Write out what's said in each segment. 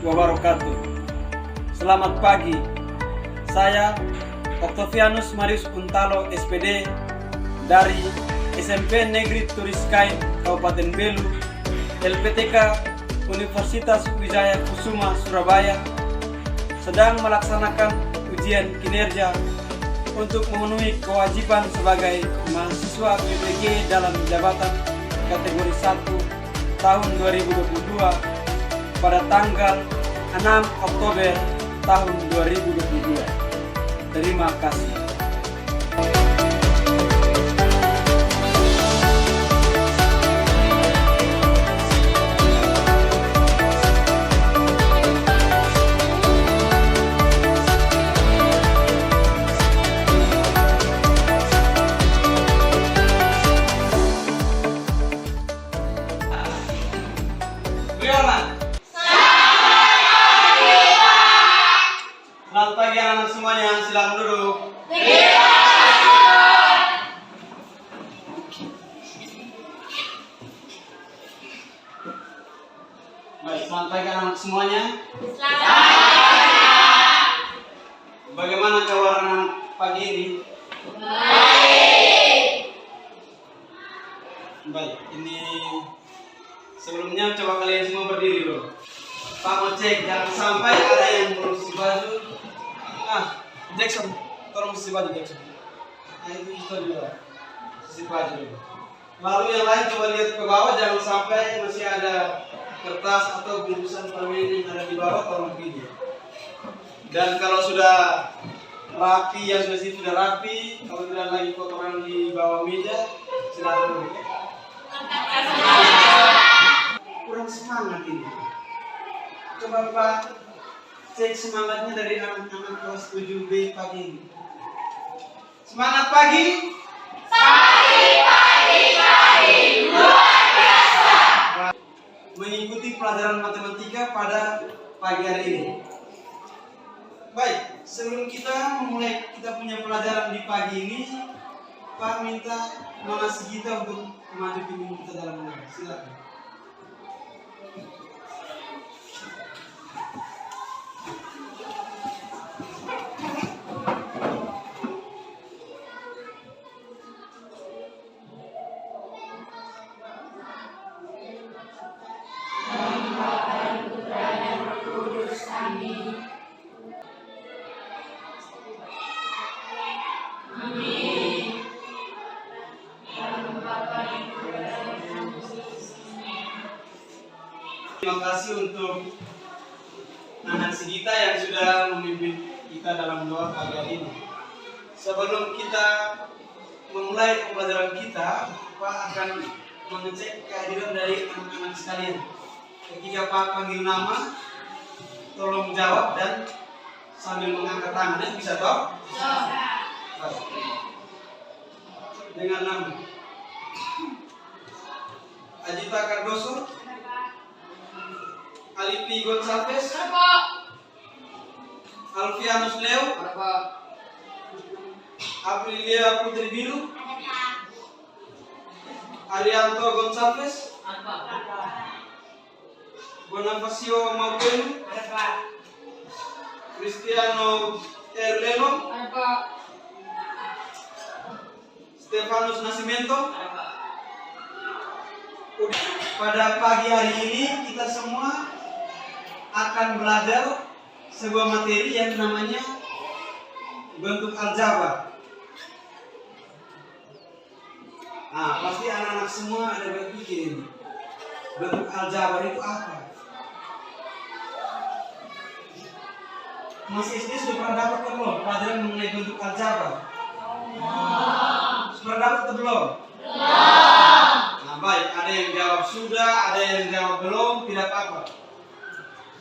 wabarakatuh. Selamat pagi. Saya Octavianus Marius Untalo SPD dari SMP Negeri Turiskain Kabupaten Belu, LPTK Universitas Wijaya Kusuma Surabaya, sedang melaksanakan ujian kinerja untuk memenuhi kewajiban sebagai mahasiswa PPG dalam jabatan kategori 1 tahun 2022 pada tanggal 6 Oktober tahun 2022. Terima kasih. Selamat pagi anak-anak semuanya, silakan duduk. Baik, selamat pagi anak-anak semuanya. Bagaimana kabar anak pagi ini? Baik, ini sebelumnya coba kalian semua berdiri dulu. Pak mau cek, jangan sampai ada yang berusi baju. Jackson, tolong sisi baju Jackson. Nah itu juga, sisi baju dulu. Lalu yang lain coba lihat ke bawah, jangan sampai masih ada kertas atau bungkusan permen yang ada di bawah, tolong pilih. Dan kalau sudah rapi, yang sudah rapi, kalau tidak lagi kotoran di bawah meja, silakan dulu. Kurang semangat ini. Coba Pak cek semangatnya dari anak-anak kelas 7B pagi ini. Semangat pagi. Pagi. Luar biasa. Mengikuti pelajaran matematika pada pagi hari ini. Baik, sebelum kita memulai kita punya pelajaran di pagi ini, Pak minta Nona Sigita untuk maju pimpin kita dalam mengajar. Silakan. Terima kasih untuk anak Sigita yang sudah memimpin kita dalam doa pagi hari ini. Sebelum kita memulai pembelajaran kita, Pak akan mengecek kehadiran dari anak-anak sekalian. Ketika Pak panggil nama, tolong jawab dan sambil mengangkat tangannya, bisa toh? Dengan nama Ajita Cardoso, Alipi Gonçalves, Alfianus Leo, Aprilia Putri Biru, Arianto Gonçalves, Bonifacio Maupelu, Cristiano Erleno, Stefanus Nascimento. Pada pagi hari ini kita semua akan belajar sebuah materi yang namanya bentuk aljabar. Nah, pasti anak-anak semua ada berpikir ini. Bentuk aljabar itu apa? Mas SD sudah pernah dapat atau belum pelajaran mengenai bentuk aljabar? Sudah dapat atau belum? Nah, baik, ada yang jawab sudah, ada yang jawab belum, tidak apa-apa.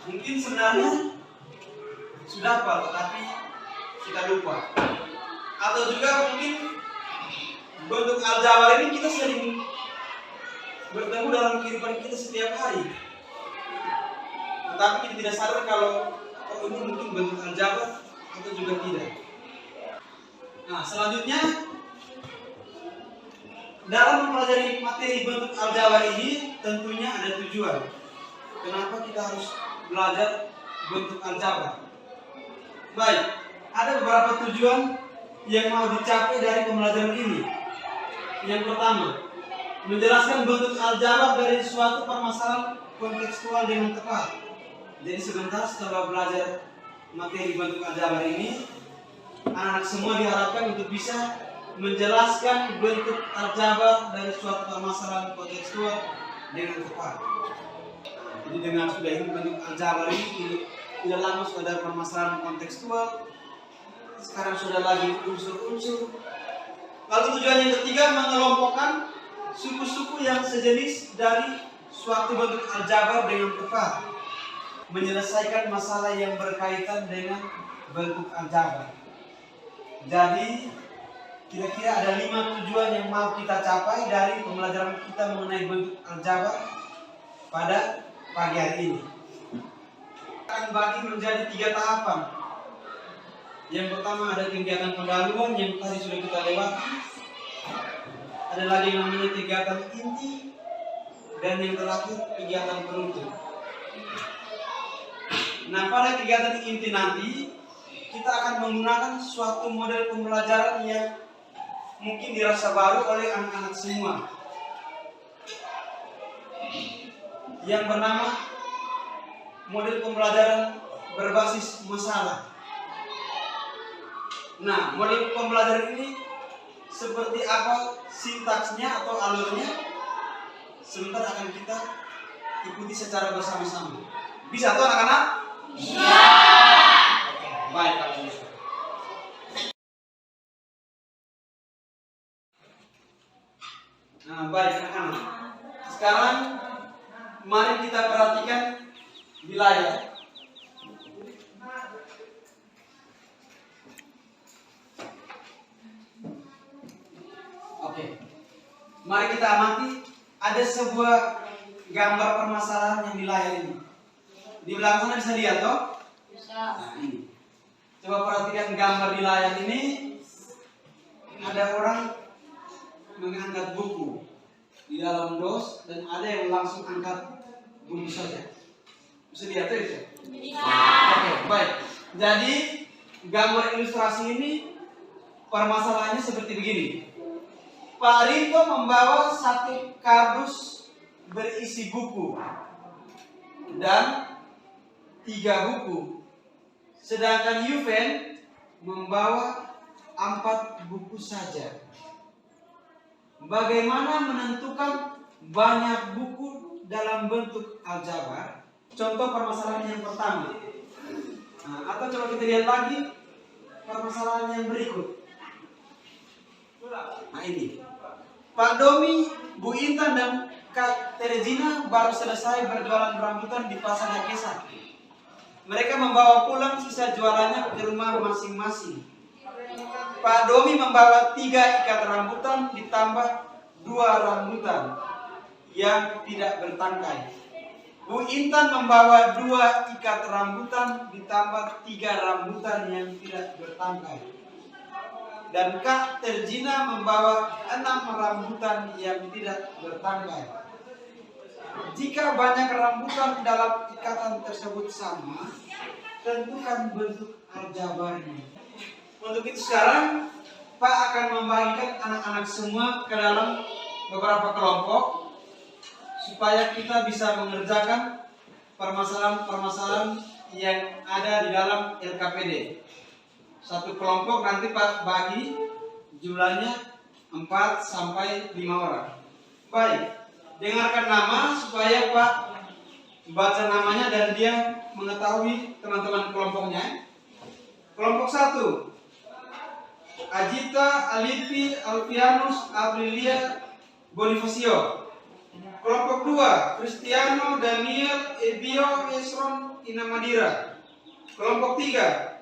Mungkin sebenarnya sudah apa, tetapi kita lupa. Atau juga mungkin bentuk aljabar ini kita sering bertemu dalam kehidupan kita setiap hari. Tetapi kita tidak sadar kalau ini mungkin bentuk aljabar atau juga tidak. Nah, selanjutnya dalam mempelajari materi bentuk aljabar ini tentunya ada tujuan. Kenapa kita harus belajar bentuk aljabar. Baik, ada beberapa tujuan yang mau dicapai dari pembelajaran ini. Yang pertama, menjelaskan bentuk aljabar dari suatu permasalahan kontekstual dengan tepat. Jadi sebentar setelah belajar materi bentuk aljabar ini, anak-anak semua diharapkan untuk bisa menjelaskan bentuk aljabar dari suatu permasalahan kontekstual dengan tepat. Jadi dengan sudah ini bentuk aljabar ini tidak lama sudah ada permasalahan kontekstual, sekarang sudah lagi unsur-unsur. Lalu tujuan yang ketiga, mengelompokkan suku-suku yang sejenis dari suatu bentuk aljabar dengan tepat, menyelesaikan masalah yang berkaitan dengan bentuk aljabar. Jadi kira-kira ada 5 tujuan yang mau kita capai dari pembelajaran kita mengenai bentuk aljabar pada pagi hari ini. Akan bagi menjadi 3 tahapan. Yang pertama ada kegiatan pendahuluan yang tadi sudah kita lewati. Ada lagi yang namanya kegiatan inti, dan yang terakhir kegiatan penutup. Nah, pada kegiatan inti nanti kita akan menggunakan suatu model pembelajaran yang mungkin dirasa baru oleh anak-anak semua, yang bernama model pembelajaran berbasis masalah. Nah, model pembelajaran ini seperti apa sintaksnya atau alurnya? Sebentar akan kita ikuti secara bersama-sama. Bisa tuh anak-anak? Bisa. Oke, baik kalau bisa. Nah, baik anak-anak. Sekarang mari kita perhatikan di layar. Oke. Mari kita amati, ada sebuah gambar permasalahan yang di layar ini. Di belakang sana bisa lihat toh? Bisa. Nah, ini. Coba perhatikan gambar di layar ini. Ada orang mengangkat buku di dalam dos, dan ada yang langsung angkat buku saja. Bisa lihat tuh ya? Bisa. Oke, baik. Jadi gambar ilustrasi ini permasalahannya seperti begini. Pak Rinto membawa 1 kardus berisi buku dan 3 buku, sedangkan Yuven membawa 4 buku saja. Bagaimana menentukan banyak buku dalam bentuk aljabar? Contoh permasalahan yang pertama. Nah, atau coba kita lihat lagi permasalahan yang berikut. Nah, ini. Pak Domi, Bu Intan, dan Kak Terezina baru selesai berjualan rambutan di pasar Yakesa. Mereka membawa pulang sisa jualannya ke rumah masing-masing. Pak Domi membawa 3 ikat rambutan ditambah 2 rambutan yang tidak bertangkai. Bu Intan membawa 2 ikat rambutan ditambah 3 rambutan yang tidak bertangkai. Dan Kak Terjina membawa 6 rambutan yang tidak bertangkai. Jika banyak rambutan dalam ikatan tersebut sama, tentukan bentuk aljabarnya. Untuk itu sekarang Pak akan membagikan anak-anak semua ke dalam beberapa kelompok supaya kita bisa mengerjakan permasalahan-permasalahan yang ada di dalam LKPD. 1 kelompok nanti Pak bagi jumlahnya 4 sampai 5 orang. Baik, dengarkan nama supaya Pak baca namanya dan dia mengetahui teman-teman kelompoknya. Kelompok 1, Ajita, Alifi, Alfianus, Aprilia, Bonifacio. Kelompok 2, Cristiano, Daniel, Ebio, Esron, Inamadira. Kelompok 3,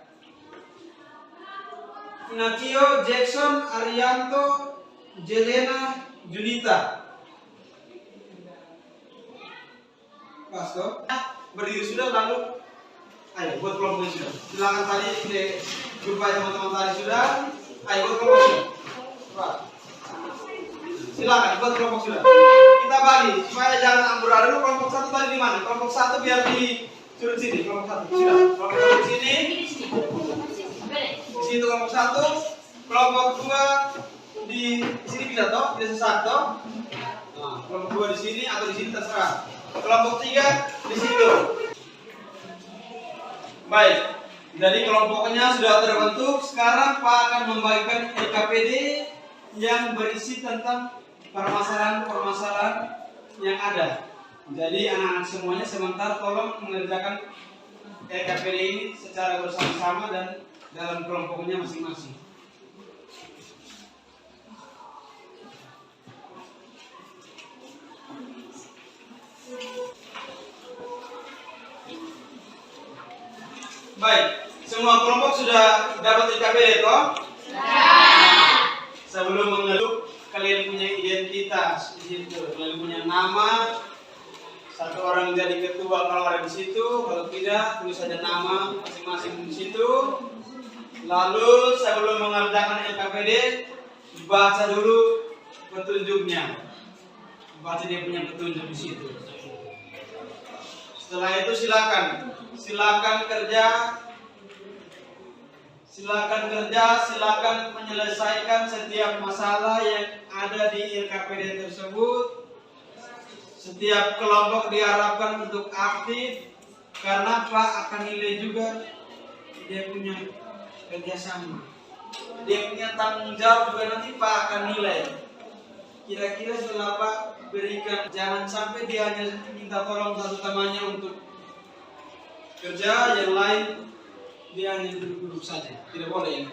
Ignacio, Jackson, Arianto, Jelena, Junita. Pas toh? Berdiri sudah, lalu ayo buat kelompoknya sudah. Silakan tadi jumpa teman-teman tadi sudah. Ayo buat kelompok sudah. Silakan buat kelompok sudah. Kita bagi supaya jangan amburadul. Kelompok 1 tadi di mana? Kelompok 1 biar di Sudah sini, kelompok satu. Sudah. Kelompok satu di sini. Di situ kelompok satu. Kelompok dua di sini bisa toh, bisa sesak toh. Nah, kelompok dua di sini atau di sini terserah. Kelompok tiga di situ. Baik. Jadi kelompoknya sudah terbentuk. Sekarang Pak akan membagikan LKPD yang berisi tentang permasalahan-permasalahan yang ada. Jadi anak-anak semuanya sebentar tolong mengerjakan LKPD ini secara bersama-sama dan dalam kelompoknya masing-masing. Baik, semua kelompok sudah dapat LKPD toh? Sebelum mengeluh, kalian punya identitas di situ, kalian punya nama. Satu orang jadi ketua kalau ada di situ, kalau tidak tulis saja nama masing-masing di situ. Lalu sebelum mengerjakan LKPD, baca dulu petunjuknya. Baca dia punya petunjuk di situ. Setelah itu silakan kerja, silakan menyelesaikan setiap masalah yang ada di LKPD tersebut. Setiap kelompok diharapkan untuk aktif karena Pak akan nilai juga dia punya kerjasama. Dia punya tanggung jawab juga nanti Pak akan nilai. Kira-kira setelah Pak berikan, jangan sampai dia hanya minta tolong satu temannya untuk kerja, yang lain dia hanya duduk-duduk saja. Tidak boleh ya.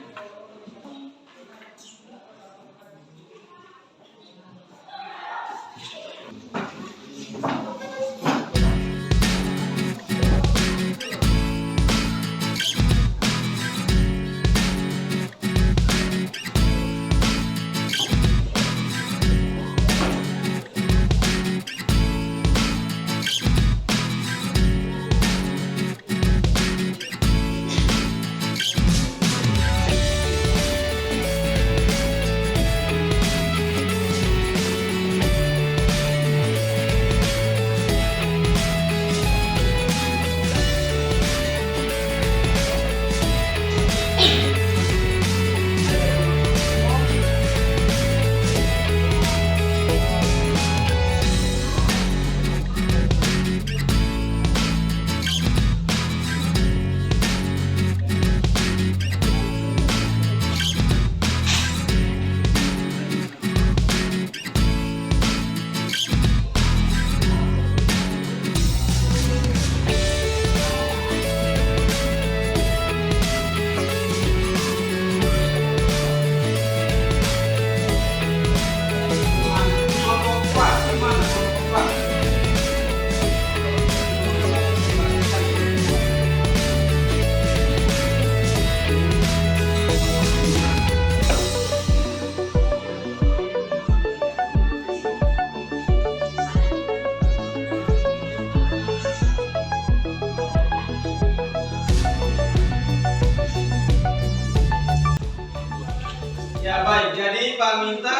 Ya baik, jadi Pak minta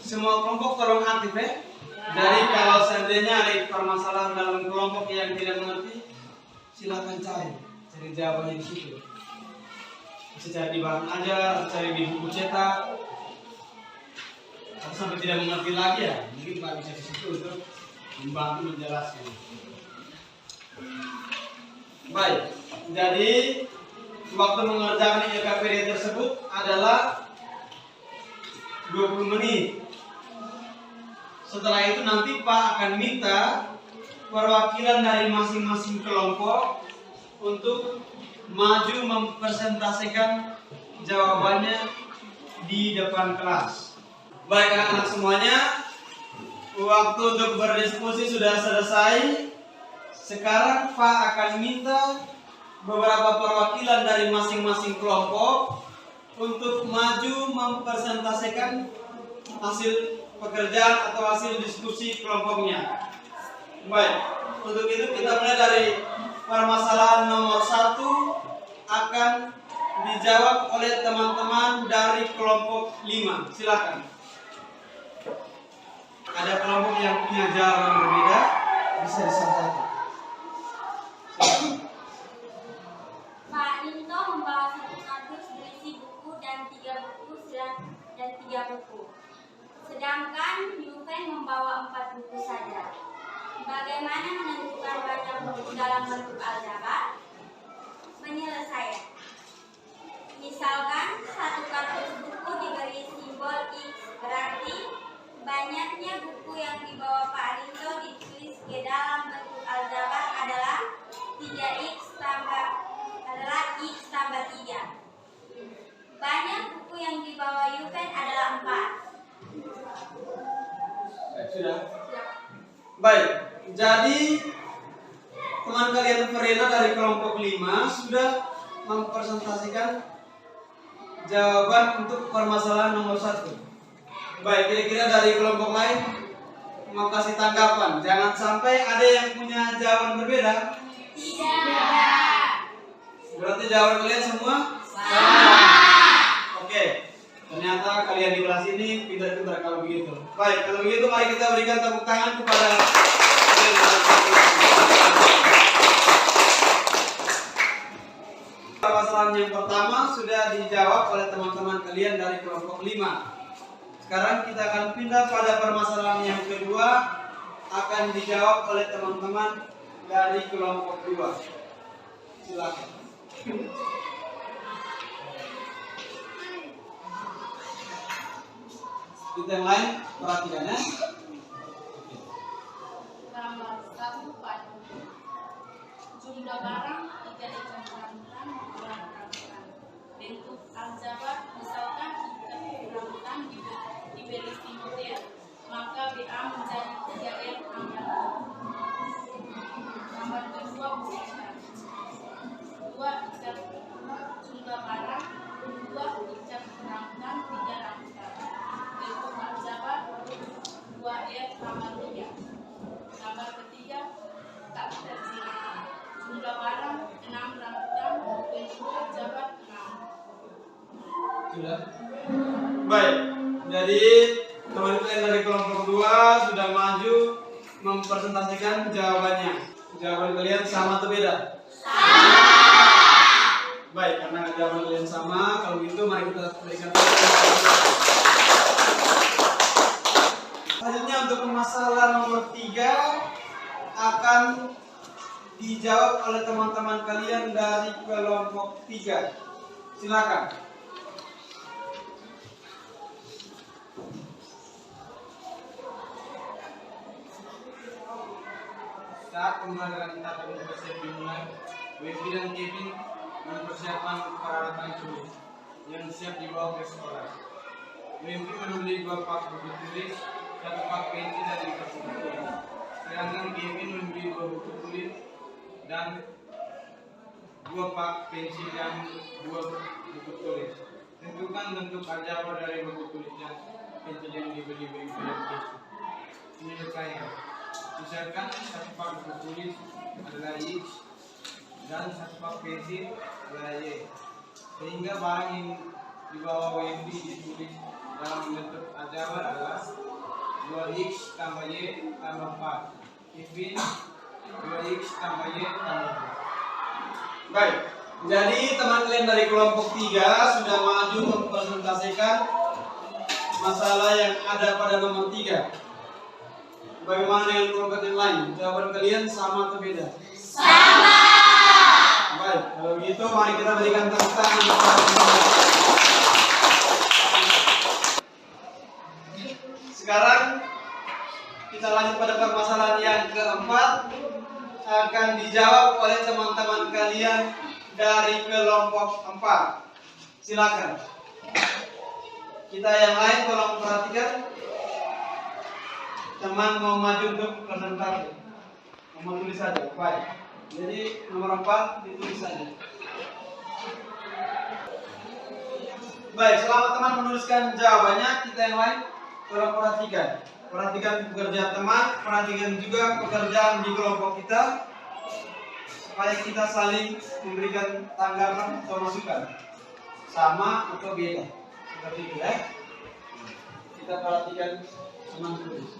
semua kelompok tolong aktif ya. Jadi kalau seandainya ada permasalahan dalam kelompok yang tidak mengerti, silakan cari jawabannya di situ. Bisa cari di bahan ajar, cari di buku cetak. Atau sampai tidak mengerti lagi ya, mungkin Pak bisa di situ untuk membantu menjelaskan. Baik, jadi waktu mengerjakan LKPD tersebut adalah 20 menit. Setelah itu nanti Pak akan minta perwakilan dari masing-masing kelompok untuk maju mempresentasikan jawabannya di depan kelas. Baik anak-anak semuanya, waktu untuk berdiskusi sudah selesai. Sekarang Pak akan minta beberapa perwakilan dari masing-masing kelompok untuk maju mempresentasikan hasil pekerjaan atau hasil diskusi kelompoknya. Baik, untuk itu kita mulai dari permasalahan nomor 1 akan dijawab oleh teman-teman dari kelompok 5. Silakan. Ada kelompok yang punya jawaban berbeda, bisa disampaikan. Pak Ninto membawa satu kardus berisi buku dan 3 buku dan 3 buku. Sedangkan Yuven membawa 4 buku saja. Bagaimana menentukan banyak buku dalam bentuk aljabar? Penyelesaian. Misalkan satu kardus buku diberi simbol X, berarti banyaknya buku yang dibawa Pak Rinto ditulis ke dalam bentuk aljabar adalah 3X X tambah 3. Banyak buku yang dibawa Yuven adalah 4. Sudah? Baik, jadi teman kalian Verena dari kelompok 5 sudah mempresentasikan jawaban untuk permasalahan nomor 1. Baik, kira-kira dari kelompok lain mau kasih tanggapan. Jangan sampai ada yang punya jawaban berbeda. Tidak. Berarti jawaban kalian semua sama. Oke. Ternyata kalian di kelas ini pintar-pintar kalau begitu. Baik, kalau begitu mari kita berikan tepuk tangan kepada permasalahan yang pertama sudah dijawab oleh teman-teman kalian dari kelompok 5. Sekarang kita akan pindah pada permasalahan yang kedua, akan dijawab oleh teman-teman dari kelompok 2. Silakan. Kita yang lain perhatikan ya. Gambar 1 pada jumlah barang 3 ikan rambutan 2 rambutan. Bentuk aljabar misalkan ikan rambutan diberi simbol R, maka BA menjadi 3R tambah. Gambar kedua bukan 2 ikan jumlah barang 2 ikan rambutan 3 rambutan. Bentuk aljabar 2R tambah 3. Gambar ketiga tak tersirat. Jumlah barang 6 rambutan, bentuk aljabar 6. Sudah? Baik. Jadi teman-teman dari kelompok 2 sudah maju mempresentasikan jawabannya. Jawaban kalian sama atau beda? Sama. Baik, karena jawaban kalian sama, kalau gitu mari kita berikan. Selanjutnya untuk permasalahan nomor 3 akan dijawab oleh teman-teman kalian dari kelompok 3. Silakan. Saat pembelajaran kita akan bersiap dimulai, Webby dan Kevin mempersiapkan peralatan tulis yang siap dibawa ke sekolah. Webby membeli 2 pak buku tulis, 1 pak pensil dan 5 buku tulis. Sedangkan Kevin membeli 2 buku tulis dan 2 pak pensil dan 2 buku tulis. Tentukan bentuk aljabar dari buku tulis dan pensil yang dibeli Webby dan Kevin. Penyelesaian. Misalkan 1 pak buku tulis adalah X dan 1 pak pensil adalah Y, sehingga barang yang dibawa Webby ditulis dalam bentuk aljabar adalah 2X tambah Y tambah 4. Kevin 2X tambah Y tambah 4. Baik, jadi teman kalian dari kelompok 3 sudah maju mempresentasikan masalah yang ada pada nomor 3. Bagaimana dengan kelompok yang lain? Jawaban kalian sama atau beda? Sama. Baik, kalau begitu mari kita berikan tepuk tangan kepada sekarang kita lanjut pada permasalahan yang keempat, akan dijawab oleh teman-teman kalian dari kelompok 4. Silakan. Kita yang lain tolong perhatikan. Teman mau maju untuk presentasi, mau tulis saja. Baik. Jadi nomor 4 ditulis saja. Baik, selama teman menuliskan jawabannya, kita yang lain tolong perhatikan. Perhatikan pekerjaan teman, perhatikan juga pekerjaan di kelompok kita, supaya kita saling memberikan tanggapan atau masukan, sama atau beda. Seperti itu ya. Kita perhatikan teman tulis.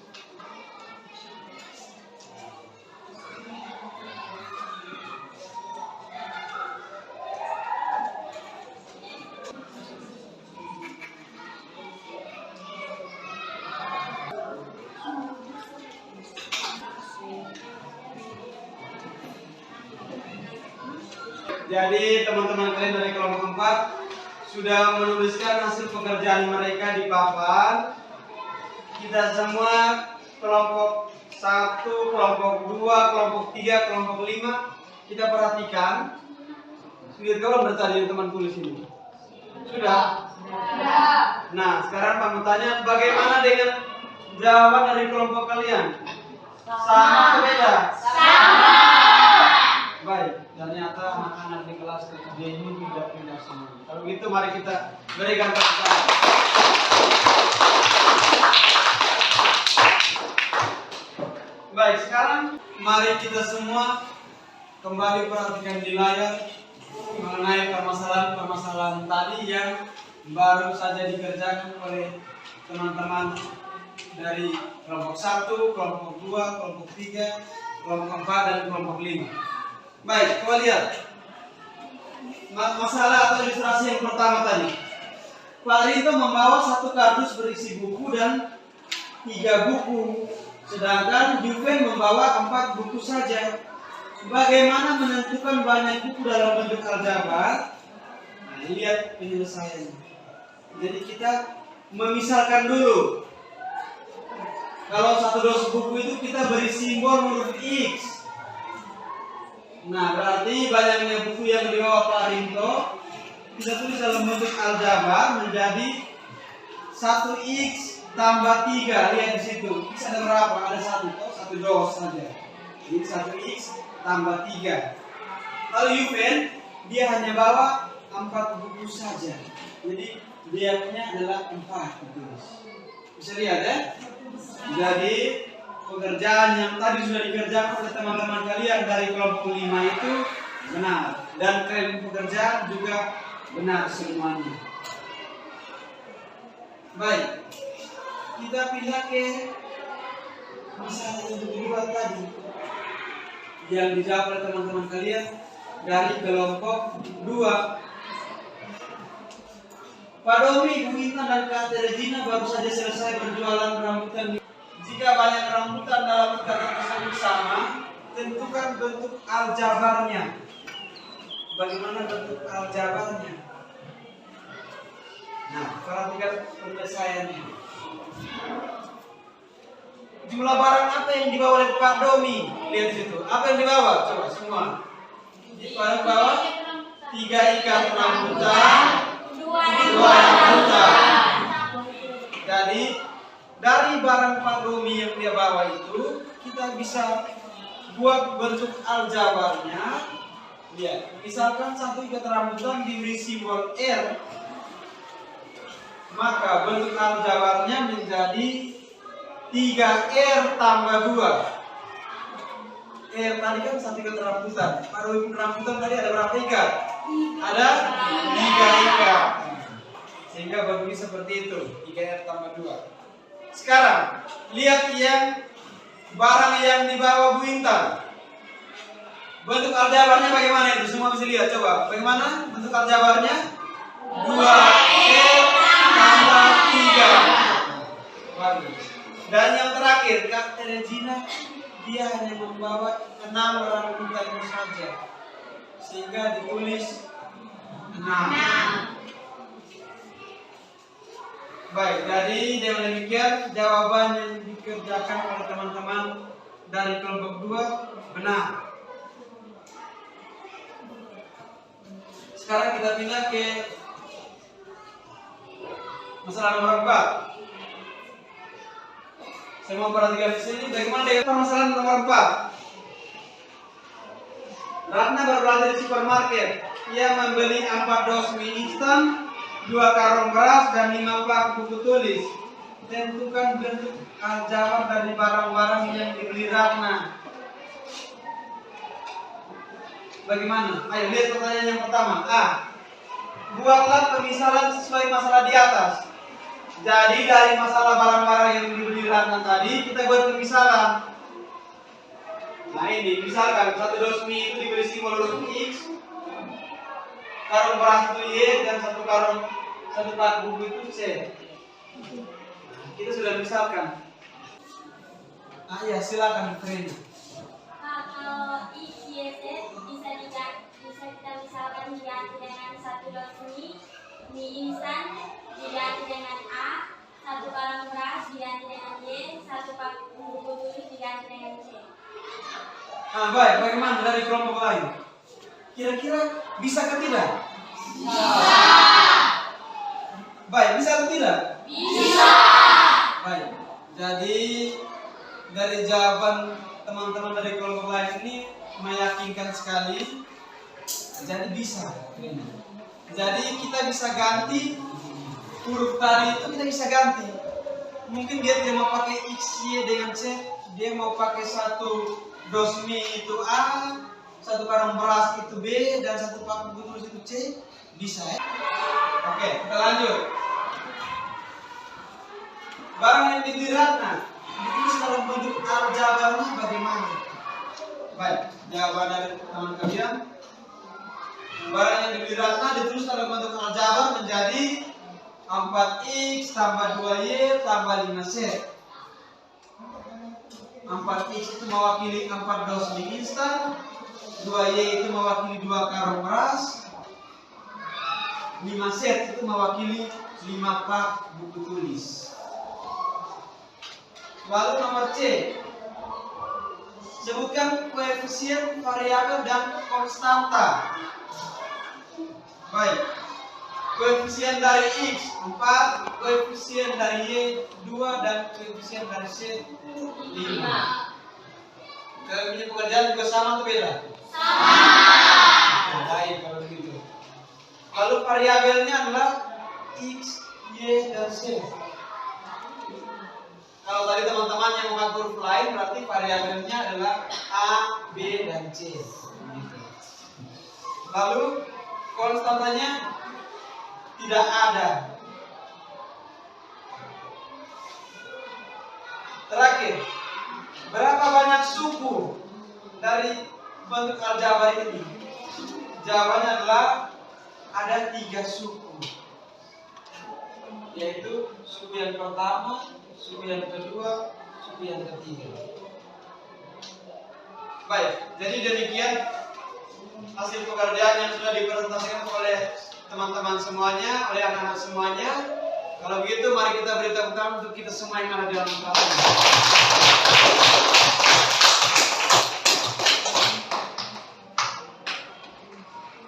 Jadi teman-teman kalian dari kelompok 4 sudah menuliskan hasil pekerjaan mereka di papan. Kita semua kelompok 1, kelompok 2, kelompok 3, kelompok 5 kita perhatikan. Sudah kalau bertanya teman tulis ini. Sudah? Nah, sekarang Pak mau tanya bagaimana dengan jawaban dari kelompok kalian? Sama atau beda? Sama. Baik, ternyata anak-anak di kelas ketiga ini tidak pindah semua. Kalau begitu mari kita berikan tepuk tangan. Baik, sekarang mari kita semua kembali perhatikan di layar mengenai permasalahan tadi yang baru saja dikerjakan oleh teman-teman dari kelompok 1, kelompok 2, kelompok 3, kelompok 4 dan kelompok 5. Baik, coba lihat masalah atau ilustrasi yang pertama tadi. Pak Rito membawa 1 kardus berisi buku dan 3 buku, sedangkan Juven membawa 4 buku saja. Bagaimana menentukan banyak buku dalam bentuk aljabar? Nah, lihat penyelesaiannya. Jadi kita memisalkan dulu. Kalau 1 dos buku itu kita beri simbol huruf X. Nah, berarti banyaknya buku yang dibawa Pak Rinto kita tulis dalam bentuk aljabar menjadi 1X tambah 3. Lihat di situ. X ada berapa? Ada 1 dos saja. Ini 1X tambah 3. Kalau Juven dia hanya bawa 4 buku saja. Jadi dia punya adalah 4 ditulis. Bisa lihat ya? Jadi pekerjaan yang tadi sudah dikerjakan oleh teman-teman kalian dari kelompok 5 itu benar, dan klaim pekerjaan juga benar semuanya. Baik, kita pindah ke masalah yang kedua tadi yang dijawab oleh teman-teman kalian dari kelompok 2. Pak Domi, Bu Intan dan Kak Teregina baru saja selesai berjualan rambutan. Jika banyak rambutan dalam ikatan tersebut sama, tentukan bentuk aljabarnya. Bagaimana bentuk aljabarnya? Nah, perhatikan penyelesaiannya. Jumlah barang apa yang dibawa oleh Pak Domi? Lihat di situ. Apa yang dibawa? Coba semua. Pak bawa 3 ikat rambutan, 2 rambutan. Jadi dari barang Pak Domi yang dia bawa itu kita bisa buat bentuk aljabarnya. Lihat, misalkan 1 ikat rambutan diberi simbol R, maka bentuk aljabarnya menjadi 3R tambah 2. R tadi kan 1 ikat rambutan. Pak Domi rambutan tadi ada berapa ikat? Ada 3 ikat. Sehingga bagi seperti itu, 3R tambah 2. Sekarang lihat yang barang yang dibawa Bu Intan. Bentuk aljabarnya bagaimana itu? Semua bisa lihat. Coba bagaimana bentuk aljabarnya? 2R tambah 3. Bagus. Dan yang terakhir, Kak Teregina dia hanya membawa 6 rambutan saja, sehingga ditulis 6. Baik, jadi dengan demikian jawaban yang dikerjakan oleh teman-teman dari kelompok 2 benar. Sekarang kita pindah ke masalah nomor 4. Saya mau perhatikan di sini bagaimana dengan permasalahan nomor 4. Ratna berbelanja di supermarket. Ia membeli 4 dos mie instan, 2 karung beras dan 5 pak buku tulis. Tentukan bentuk aljabar dari barang-barang yang dibeli Ratna. Bagaimana? Ayo lihat pertanyaan yang pertama. A. Buatlah pemisalan sesuai masalah di atas. Jadi dari masalah barang-barang yang dibeli Ratna tadi kita buat pemisalan. Nah ini misalkan 1 dos mie itu diberi simbol huruf X, karung beras itu Y, dan 1 pak buku itu C. Kita sudah misalkan. Ya silakan Freni. Kalau X, Y, Z bisa bisa kita misalkan diganti dengan 1 dos mie instan diganti dengan A, 1 karung beras diganti dengan Y, 1 pak buku tulis diganti dengan C. Baik, bagaimana dari kelompok lain? Kira-kira bisa atau tidak? Bisa. Baik, bisa atau tidak? Bisa. Baik, jadi dari jawaban teman-teman dari kelompok lain ini meyakinkan sekali. Jadi bisa. Jadi kita bisa ganti huruf tadi itu, kita bisa ganti. Mungkin dia tidak mau pakai X, Y dengan C, dia mau pakai 1 dos mie itu A, 1 karung beras itu B, dan 1 pak buku tulis itu C. Bisa ya? Oke, kita lanjut. Barang yang dibeli Ratna ditulis dalam bentuk aljabarnya bagaimana? Baik, jawaban dari teman kalian. Barang yang dibeli Ratna ditulis dalam bentuk aljabar menjadi 4x tambah 2y tambah 5z. 4x itu mewakili 4 dos mie instan, 2y itu mewakili 2 karung beras, 5z itu mewakili 5 pak buku tulis. Lalu nomor C, sebutkan koefisien variabel dan konstanta. Baik, koefisien dari X 4, koefisien dari Y 2, dan koefisien dari C 5. Kalau ini pekerjaan juga sama atau beda? Sama. Baik kalau begitu. Lalu variabelnya adalah X, Y, dan C. Kalau tadi teman-teman yang memakai huruf lain, berarti variabelnya adalah A, B, dan C. Lalu konstantanya tidak ada. Terakhir, berapa banyak suku dari bentuk aljabar ini? Jawabannya adalah ada 3 suku, yaitu suku yang pertama, suku yang kedua, suku yang ketiga. Baik, jadi demikian hasil pekerjaan yang sudah dipresentasikan oleh teman-teman semuanya, oleh anak-anak semuanya. Kalau begitu, mari kita beri tepuk tangan untuk kita semua yang ada di dalam kelas ini.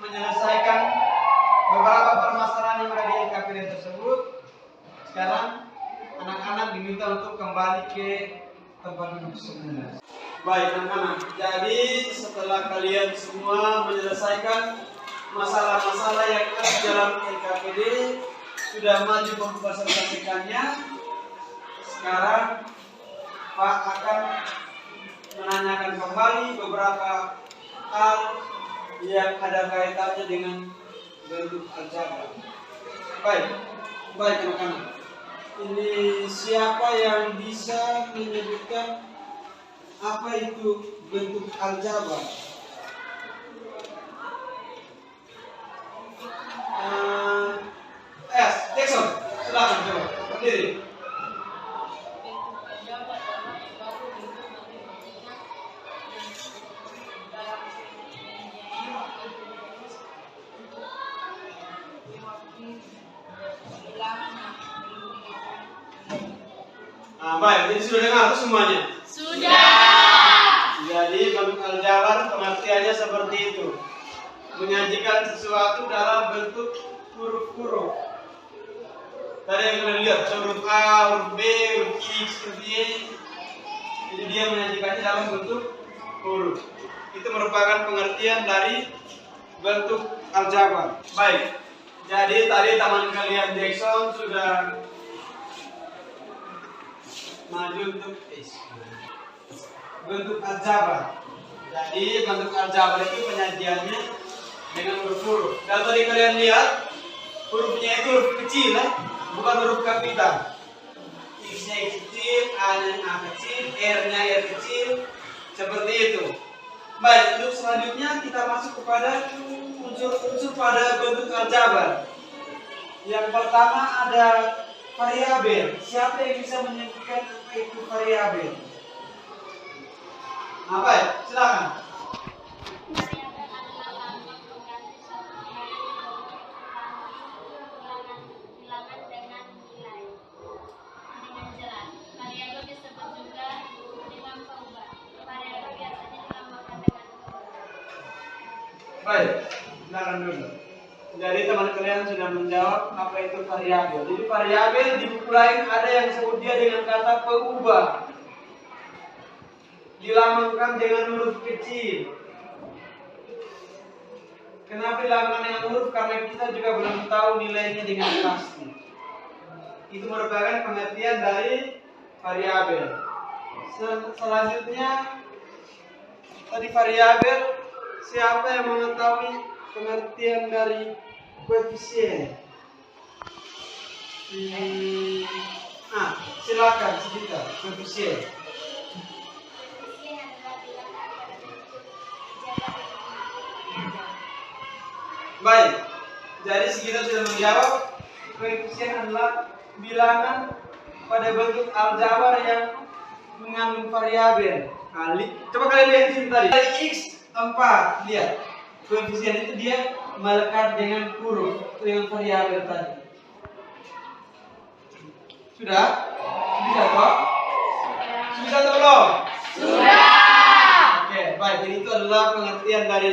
Menyelesaikan beberapa permasalahan yang ada di LKPD tersebut. Sekarang anak-anak diminta untuk kembali ke tempat duduk semula. Baik anak-anak, jadi setelah kalian semua menyelesaikan masalah-masalah yang ada di dalam LKPD, sudah maju mempresentasikannya. Sekarang Pak akan menanyakan kembali beberapa hal yang ada kaitannya dengan bentuk aljabar. Baik anak-anak. Ini siapa yang bisa menyebutkan apa itu bentuk aljabar? Jackson, silakan coba berdiri. Baik, jadi sudah dengar semuanya? Sudah. Jadi bentuk aljabar pengertiannya seperti itu. Menyajikan sesuatu dalam bentuk huruf-huruf. Tadi yang kalian lihat, huruf A, huruf B, huruf X, huruf Y. Jadi dia menyajikannya dalam bentuk huruf. Itu merupakan pengertian dari bentuk aljabar. Baik, jadi tadi teman kalian Jackson sudah maju untuk bentuk aljabar. Jadi bentuk aljabar itu penyajiannya dengan huruf-huruf. Kalau tadi kalian lihat, hurufnya itu huruf kecil, bukan huruf kapital. X-nya X kecil, A-nya A kecil, R-nya R kecil, seperti itu. Baik, untuk selanjutnya kita masuk kepada unsur-unsur pada bentuk aljabar. Yang pertama ada variabel. Siapa yang bisa menyebutkan apa itu variabel? Baik, silakan. Variabel adalah variabel Baik, silakan dulu. Jadi teman kalian sudah menjawab apa itu variabel. Jadi variabel di buku lain ada yang sebut dia dengan kata pengubah. Dilambangkan dengan huruf kecil. Kenapa dilambangkan dengan huruf? Karena kita juga belum tahu nilainya dengan pasti. Itu merupakan pengertian dari variabel. Selanjutnya tadi variabel, siapa yang mengetahui pengertian dari koefisien? Silakan sebentar, koefisien. Baik, jadi kita sudah menjawab koefisien adalah bilangan pada bentuk aljabar yang mengandung variabel. Coba kalian lihat di sini tadi. Dari X 4, lihat. Koefisien itu dia melekat dengan huruf, dengan variabel tadi. Sudah? Bisa toh? Sudah atau belum? Sudah. Oke, baik. Jadi itu adalah pengertian dari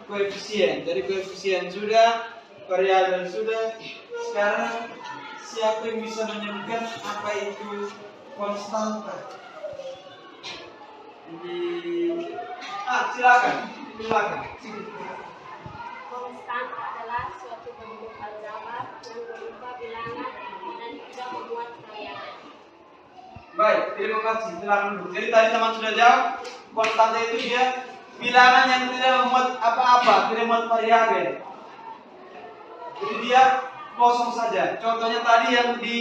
koefisien. Dari koefisien sudah, variabel sudah. Sekarang siapa yang bisa menyebutkan apa itu konstanta? Silakan. Konstan adalah suatu bentuk aljabar yang berupa bilangan dan tidak memuat variabel. Baik, terima kasih. Silakan dulu. Jadi tadi teman sudah jawab, konstanta itu dia bilangan yang tidak memuat apa-apa, tidak memuat variabel. Jadi dia kosong saja. Contohnya tadi yang di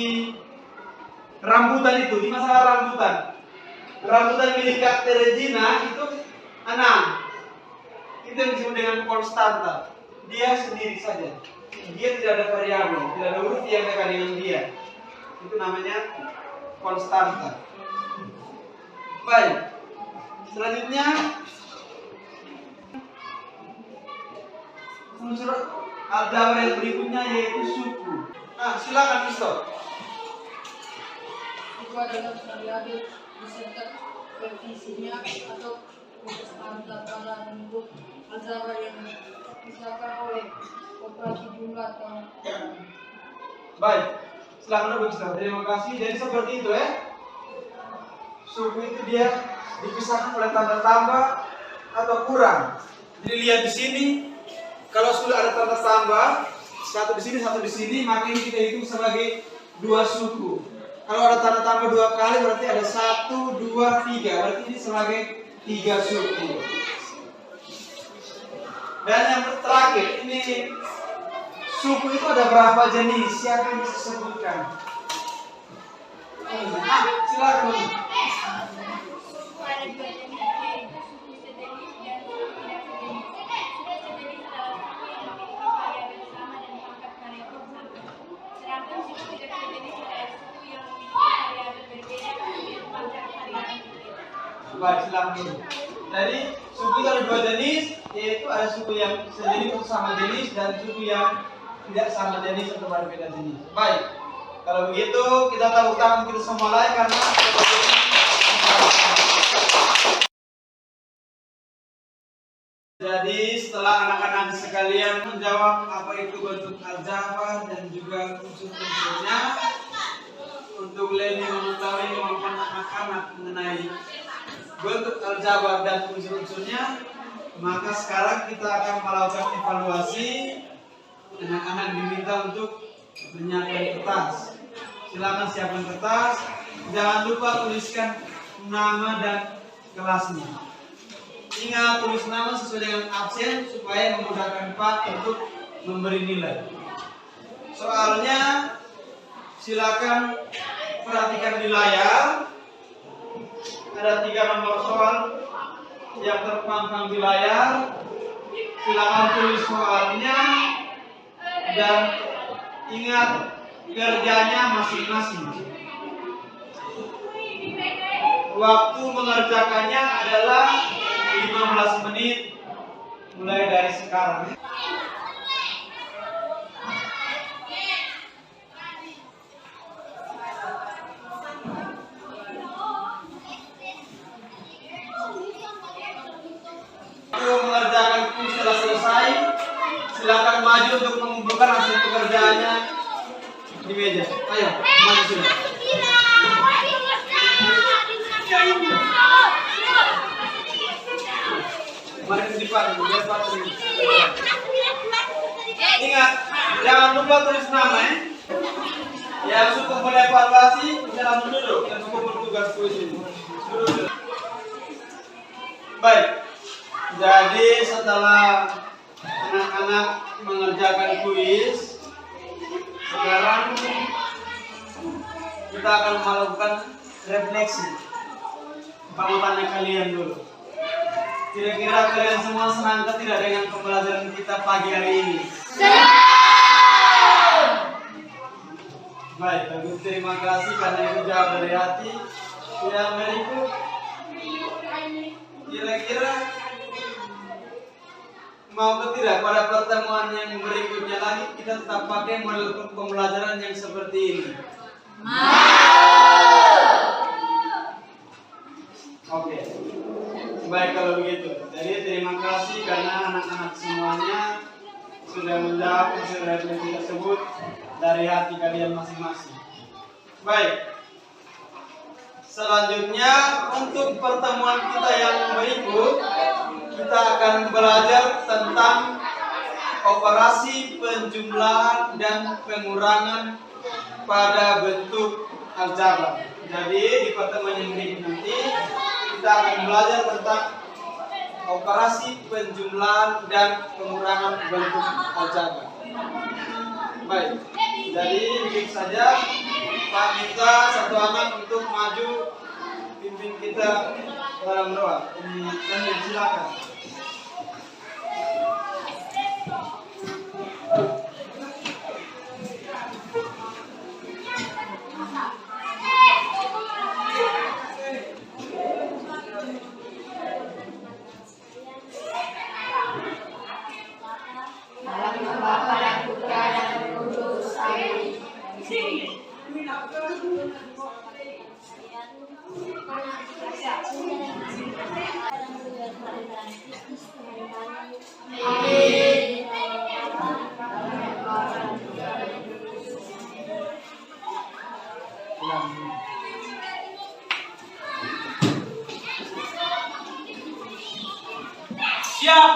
rambutan itu, di masalah rambutan. Rambutan milik Kak Regina itu 6. Itu yang disebut dengan konstanta. Dia sendiri saja. Dia tidak ada variabel, tidak ada huruf yang dekat dengan dia. Itu namanya konstanta. Baik. Selanjutnya unsur aljabar yang berikutnya yaitu suku. Silakan Mister. Itu adalah variabel beserta koefisiennya atau konstanta pada bentuk aljabar yang dipisahkan oleh operasi jumlah atau Baik, silakan dulu Mister. Terima kasih. Jadi seperti itu ya. Suku itu dia dipisahkan oleh tanda tambah atau kurang. Jadi lihat di sini, kalau sudah ada tanda tambah, satu di sini, maka ini kita hitung sebagai 2 suku. Kalau ada tanda tambah 2 kali, berarti ada 1, 2, 3. Berarti ini sebagai 3 suku. Dan yang terakhir, ini suku itu ada berapa jenis? Siapa yang bisa sebutkan? Silakan. Suku ada 2 jenis, yaitu suku sejenis dan suku tidak sejenis. Suku sejenis adalah suku yang memiliki variabel sama dan pangkat variabel sama. Sedangkan suku tidak sejenis adalah suku yang memiliki variabel berbeda dan pangkat variabel berbeda. Baik, silakan. Jadi suku itu ada 2 jenis, yaitu ada suku yang sejenis atau sama jenis dan suku yang tidak sama jenis atau berbeda jenis. Baik, kalau begitu kita tepuk tangan kita semua lagi karena jadi setelah anak-anak sekalian menjawab apa itu bentuk aljabar dan juga unsur-unsurnya, untuk lebih mengetahui kemampuan anak-anak mengenai bentuk aljabar dan unsur-unsurnya, maka sekarang kita akan melakukan evaluasi. Anak-anak diminta untuk menyiapkan kertas. Silakan siapkan kertas. Jangan lupa tuliskan nama dan kelasnya. Ingat tulis nama sesuai dengan absen supaya memudahkan Pak untuk memberi nilai. Soalnya silakan perhatikan di layar. Ada 3 nomor soal yang terpampang di layar. Silakan tulis soalnya dan ingat kerjanya masing-masing. Waktu mengerjakannya adalah 15 menit mulai dari sekarang. Waktu mengerjakan fungsi telah selesai. maju untuk mengumpulkan hasil pekerjaannya di meja. Ayo, maju sudah. Mari ke depan, lihat Pak. Ingat, jangan lupa tulis nama ya. Yang suka mengevaluasi, bisa langsung duduk. Yang suka bertugas tulis ini. Duduk. Baik. Jadi setelah anak-anak mengerjakan kuis, sekarang kita akan melakukan refleksi. Kamu tanya kalian dulu. Kira-kira kalian semua senang tidak dengan pembelajaran kita pagi hari ini? Baik, bagus. Terima kasih karena itu jawab dari hati. Yang berikut, kira-kira mau ke tidak pada pertemuan yang berikutnya lagi kita tetap pakai model pembelajaran yang seperti ini? Oke. Baik kalau begitu. Jadi terima kasih karena anak-anak semuanya sudah menjawab hasil refleksi tersebut dari hati kalian masing-masing. Baik. Selanjutnya untuk pertemuan kita yang berikut, kita akan belajar tentang operasi penjumlahan dan pengurangan pada bentuk aljabar. Jadi di pertemuan yang berikut nanti kita akan belajar tentang operasi penjumlahan dan pengurangan bentuk aljabar. Baik, jadi begitu saja. Pak minta satu anak untuk maju pimpin kita dalam doa. Ini silakan. Siap.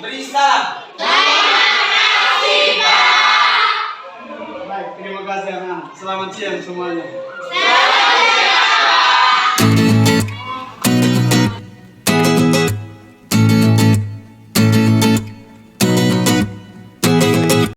Beri salam. Baik, terima kasih anak. Selamat siang semuanya.